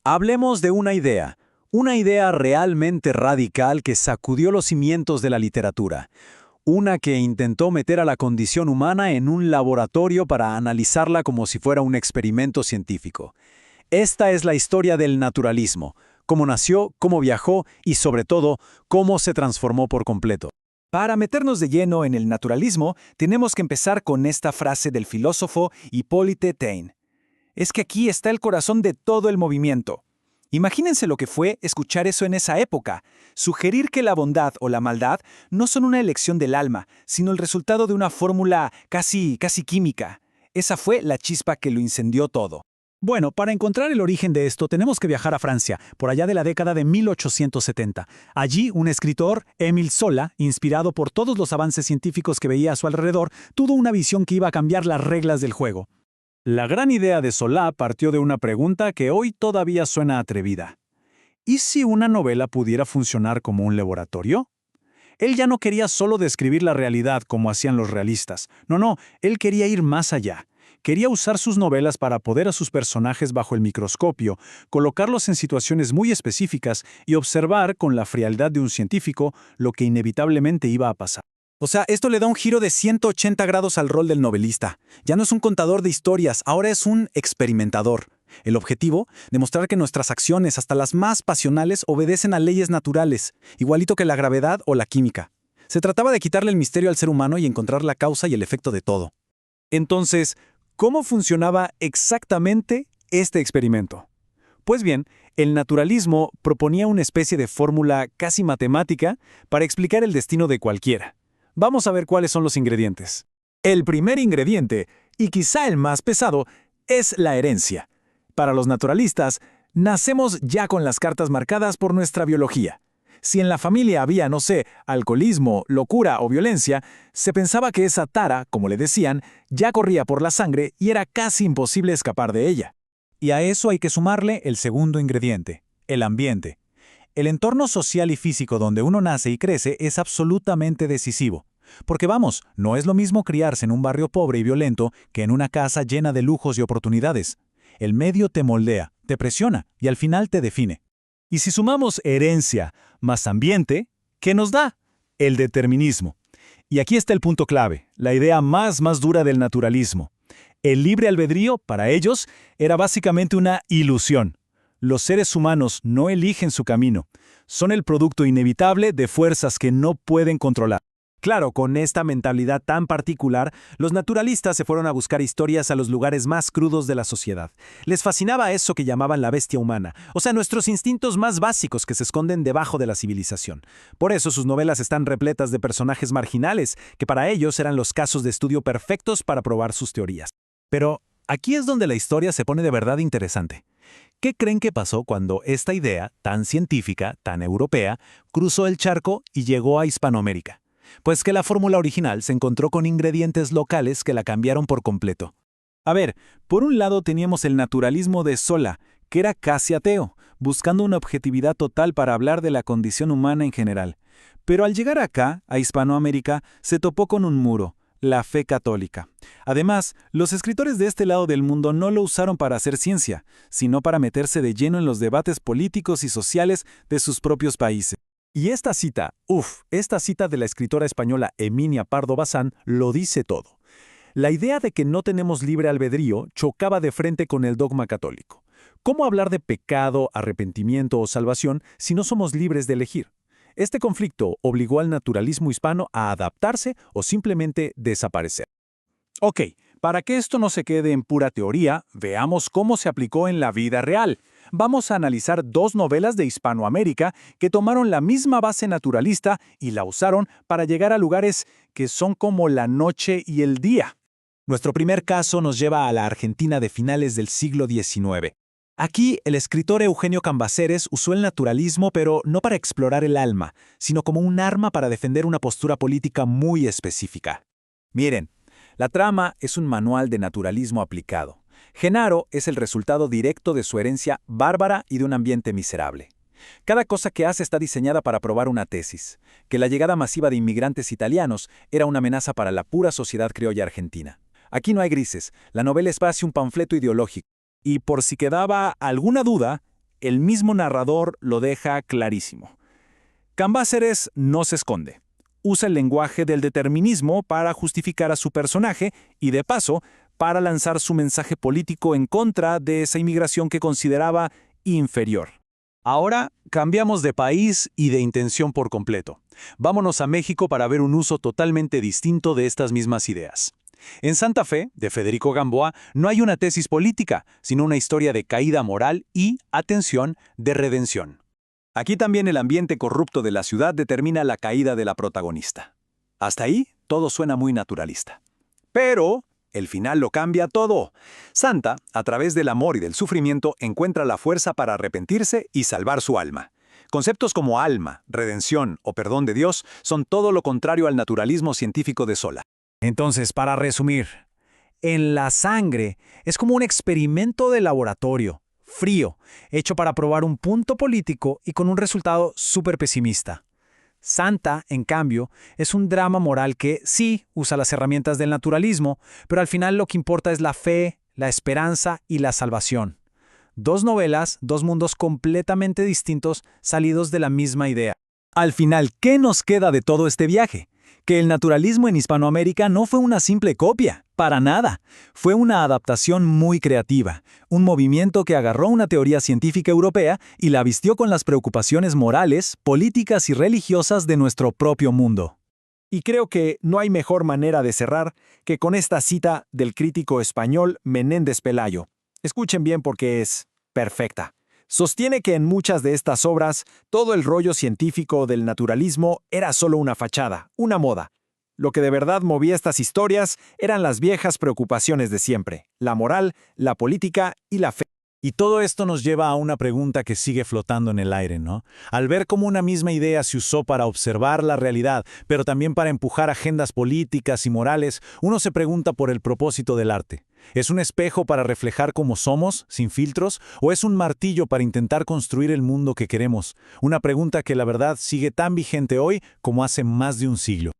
Hablemos de una idea realmente radical que sacudió los cimientos de la literatura, una que intentó meter a la condición humana en un laboratorio para analizarla como si fuera un experimento científico. Esta es la historia del naturalismo, cómo nació, cómo viajó y, sobre todo, cómo se transformó por completo. Para meternos de lleno en el naturalismo, tenemos que empezar con esta frase del filósofo Hippolyte Taine. Es que aquí está el corazón de todo el movimiento. Imagínense lo que fue escuchar eso en esa época, sugerir que la bondad o la maldad no son una elección del alma, sino el resultado de una fórmula casi química. Esa fue la chispa que lo incendió todo. Bueno, para encontrar el origen de esto tenemos que viajar a Francia, por allá de la década de 1870. Allí, un escritor, Émile Zola, inspirado por todos los avances científicos que veía a su alrededor, tuvo una visión que iba a cambiar las reglas del juego. La gran idea de Zola partió de una pregunta que hoy todavía suena atrevida. ¿Y si una novela pudiera funcionar como un laboratorio? Él ya no quería solo describir la realidad como hacían los realistas. No, él quería ir más allá. Quería usar sus novelas para poner a sus personajes bajo el microscopio, colocarlos en situaciones muy específicas y observar con la frialdad de un científico lo que inevitablemente iba a pasar. O sea, esto le da un giro de 180 grados al rol del novelista. Ya no es un contador de historias, ahora es un experimentador. El objetivo, demostrar que nuestras acciones, hasta las más pasionales, obedecen a leyes naturales, igualito que la gravedad o la química. Se trataba de quitarle el misterio al ser humano y encontrar la causa y el efecto de todo. Entonces, ¿cómo funcionaba exactamente este experimento? Pues bien, el naturalismo proponía una especie de fórmula casi matemática para explicar el destino de cualquiera. Vamos a ver cuáles son los ingredientes. El primer ingrediente, y quizá el más pesado, es la herencia. Para los naturalistas, nacemos ya con las cartas marcadas por nuestra biología. Si en la familia había, no sé, alcoholismo, locura o violencia, se pensaba que esa tara, como le decían, ya corría por la sangre y era casi imposible escapar de ella. Y a eso hay que sumarle el segundo ingrediente, el ambiente. El entorno social y físico donde uno nace y crece es absolutamente decisivo. Porque vamos, no es lo mismo criarse en un barrio pobre y violento que en una casa llena de lujos y oportunidades. El medio te moldea, te presiona y al final te define. Y si sumamos herencia más ambiente, ¿qué nos da? El determinismo. Y aquí está el punto clave, la idea más dura del naturalismo. El libre albedrío, para ellos, era básicamente una ilusión. Los seres humanos no eligen su camino. Son el producto inevitable de fuerzas que no pueden controlar. Claro, con esta mentalidad tan particular, los naturalistas se fueron a buscar historias a los lugares más crudos de la sociedad. Les fascinaba eso que llamaban la bestia humana, o sea, nuestros instintos más básicos que se esconden debajo de la civilización. Por eso sus novelas están repletas de personajes marginales, que para ellos eran los casos de estudio perfectos para probar sus teorías. Pero aquí es donde la historia se pone de verdad interesante. ¿Qué creen que pasó cuando esta idea, tan científica, tan europea, cruzó el charco y llegó a Hispanoamérica? Pues que la fórmula original se encontró con ingredientes locales que la cambiaron por completo. A ver, por un lado teníamos el naturalismo de Zola, que era casi ateo, buscando una objetividad total para hablar de la condición humana en general. Pero al llegar acá, a Hispanoamérica, se topó con un muro, la fe católica. Además, los escritores de este lado del mundo no lo usaron para hacer ciencia, sino para meterse de lleno en los debates políticos y sociales de sus propios países. Y esta cita de la escritora española Emilia Pardo Bazán lo dice todo. La idea de que no tenemos libre albedrío chocaba de frente con el dogma católico. ¿Cómo hablar de pecado, arrepentimiento o salvación si no somos libres de elegir? Este conflicto obligó al naturalismo hispano a adaptarse o simplemente desaparecer. Ok, para que esto no se quede en pura teoría, veamos cómo se aplicó en la vida real. Vamos a analizar dos novelas de Hispanoamérica que tomaron la misma base naturalista y la usaron para llegar a lugares que son como la noche y el día. Nuestro primer caso nos lleva a la Argentina de finales del siglo XIX. Aquí, el escritor Eugenio Cambaceres usó el naturalismo, pero no para explorar el alma, sino como un arma para defender una postura política muy específica. Miren, la trama es un manual de naturalismo aplicado. Genaro es el resultado directo de su herencia bárbara y de un ambiente miserable. Cada cosa que hace está diseñada para probar una tesis, que la llegada masiva de inmigrantes italianos era una amenaza para la pura sociedad criolla argentina. Aquí no hay grises, la novela es casi un panfleto ideológico. Y por si quedaba alguna duda, el mismo narrador lo deja clarísimo. Cambaceres no se esconde. Usa el lenguaje del determinismo para justificar a su personaje y, de paso, para lanzar su mensaje político en contra de esa inmigración que consideraba inferior. Ahora cambiamos de país y de intención por completo. Vámonos a México para ver un uso totalmente distinto de estas mismas ideas. En Santa Fe, de Federico Gamboa, no hay una tesis política, sino una historia de caída moral y, atención, de redención. Aquí también el ambiente corrupto de la ciudad determina la caída de la protagonista. Hasta ahí, todo suena muy naturalista. Pero el final lo cambia todo. Santa, a través del amor y del sufrimiento, encuentra la fuerza para arrepentirse y salvar su alma. Conceptos como alma, redención o perdón de Dios son todo lo contrario al naturalismo científico de Zola. Entonces, para resumir, En la sangre es como un experimento de laboratorio, frío, hecho para probar un punto político y con un resultado súper pesimista. Santa, en cambio, es un drama moral que sí usa las herramientas del naturalismo, pero al final lo que importa es la fe, la esperanza y la salvación. Dos novelas, dos mundos completamente distintos, salidos de la misma idea. Al final, ¿qué nos queda de todo este viaje? Que el naturalismo en Hispanoamérica no fue una simple copia, para nada. Fue una adaptación muy creativa, un movimiento que agarró una teoría científica europea y la vistió con las preocupaciones morales, políticas y religiosas de nuestro propio mundo. Y creo que no hay mejor manera de cerrar que con esta cita del crítico español Menéndez Pelayo. Escuchen bien porque es perfecta. Sostiene que en muchas de estas obras, todo el rollo científico del naturalismo era solo una fachada, una moda. Lo que de verdad movía estas historias eran las viejas preocupaciones de siempre, la moral, la política y la fe. Y todo esto nos lleva a una pregunta que sigue flotando en el aire, ¿no? Al ver cómo una misma idea se usó para observar la realidad, pero también para empujar agendas políticas y morales, uno se pregunta por el propósito del arte. ¿Es un espejo para reflejar cómo somos, sin filtros, o es un martillo para intentar construir el mundo que queremos? Una pregunta que la verdad sigue tan vigente hoy como hace más de un siglo.